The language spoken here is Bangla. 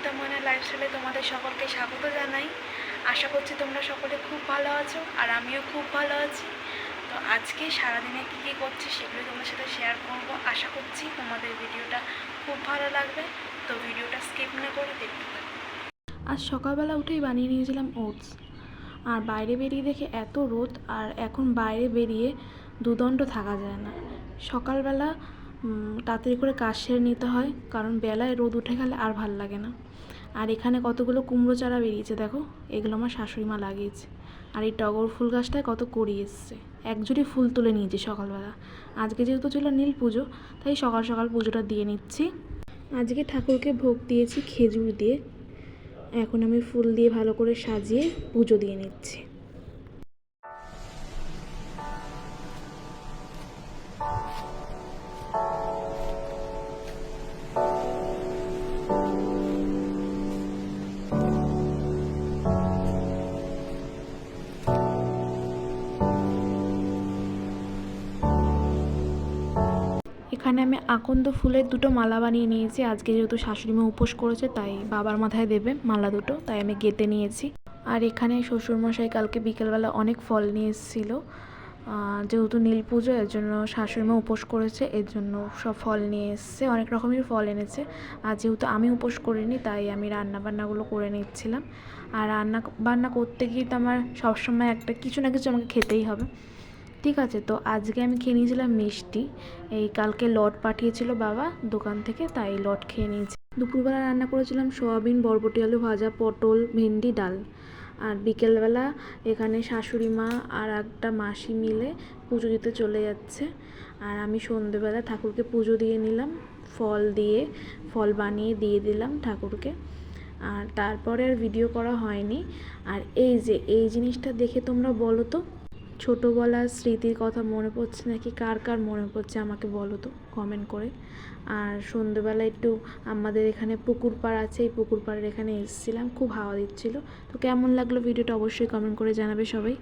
সুস্মিতা ময়না লাইফস্টাইলে তোমাদের সকলকে স্বাগত জানাই। আশা করছি তোমরা সকলে খুব ভালো আছো আর আমিও খুব ভালো আছি। তো আজকে সারাদিনে কী কী করছি সেগুলো তোমাদের সাথে শেয়ার করব। আশা করছি তোমাদের ভিডিওটা খুব ভালো লাগবে, তো ভিডিওটা স্কিপ না করে দেখতে থাকো। আজ সকালবেলা উঠেই বানিয়ে নিয়েছিলাম ওটস, আর বাইরে বেরিয়ে দেখে এত রোদ, আর এখন বাইরে বেরিয়ে দুদণ্ড থাকা যায় না। সকালবেলা তাড়াতাড়ি করে কাজ সেরে নিতে হয়, কারণ বেলায় রোদ উঠে গেলে আর ভাল লাগে না। আর এখানে কতগুলো কুমড়ো চারা বেরিয়েছে দেখো, এগুলো আমার শাশুড়ি মা লাগিয়েছে। আর এই টগর ফুল গাছটায় কত কড়ি এসছে, একজুড়ি ফুল তুলে নিয়েছি সকালবেলা। আজকে যেহেতু ছিল নীল পুজো, তাই সকাল সকাল পুজোটা দিয়ে নিচ্ছি। আজকে ঠাকুরকে ভোগ দিয়েছি খেজুর দিয়ে। এখন আমি ফুল দিয়ে ভালো করে সাজিয়ে পুজো দিয়ে নিচ্ছি। এখানে আমি আকন্দ ফুলের দুটো মালা বানিয়ে নিয়েছি। আজকে যেহেতু শাশুড়িমা উপোস করেছে, তাই বাবার মাথায় দেবে মালা দুটো, তাই আমি গেঁথে নিয়েছি। আর এখানে শ্বশুরমশাই কালকে বিকেলবেলা অনেক ফল নিয়ে এসেছিলো। যেহেতু নীল পুজো, এর জন্য শাশুড়িমা উপোস করেছে, এর জন্য সব ফল নিয়ে এসছে, অনেক রকমের ফল এনেছে। আর যেহেতু আমি উপোস করিনি, তাই আমি রান্নাবান্নাগুলো করে নিচ্ছিলাম। আর রান্না করতে গিয়ে তো আমার সবসময় একটা কিছু না কিছু আমাকে খেতেই হবে, ঠিক আছে। তো আজকে আমি খেয়ে নিয়েছিলাম মিষ্টি। এই কালকে লট পাঠিয়েছিল বাবা দোকান থেকে, তাই লট খেয়ে নিয়েছি। দুপুরবেলা রান্না করেছিলাম সয়াবিন, বরবটি আলু ভাজা, পটল, ভেন্ডি, ডাল। আর বিকেলবেলা এখানে শাশুড়ি মা আর একটা মাসি মিলে পুজো দিতে চলে যাচ্ছে। আর আমি সন্ধেবেলা ঠাকুরকে পুজো দিয়ে নিলাম, ফল বানিয়ে দিয়ে দিলাম ঠাকুরকে। আর তারপরে আর ভিডিও করা হয়নি। আর এই জিনিসটা দেখে তোমরা বলো তো, ছোটোবেলার স্মৃতির কথা মনে পড়ছে নাকি কার কার মনে পড়ছে আমাকে বলো তো কমেন্ট করে। আর সন্ধ্যেবেলা একটু আমাদের এখানে পুকুর পাড় আছে, এই পুকুর পাড়ের এখানে এসেছিলাম, খুব হাওয়া দিচ্ছিলো। তো কেমন লাগলো ভিডিওটা অবশ্যই কমেন্ট করে জানাবে সবাই।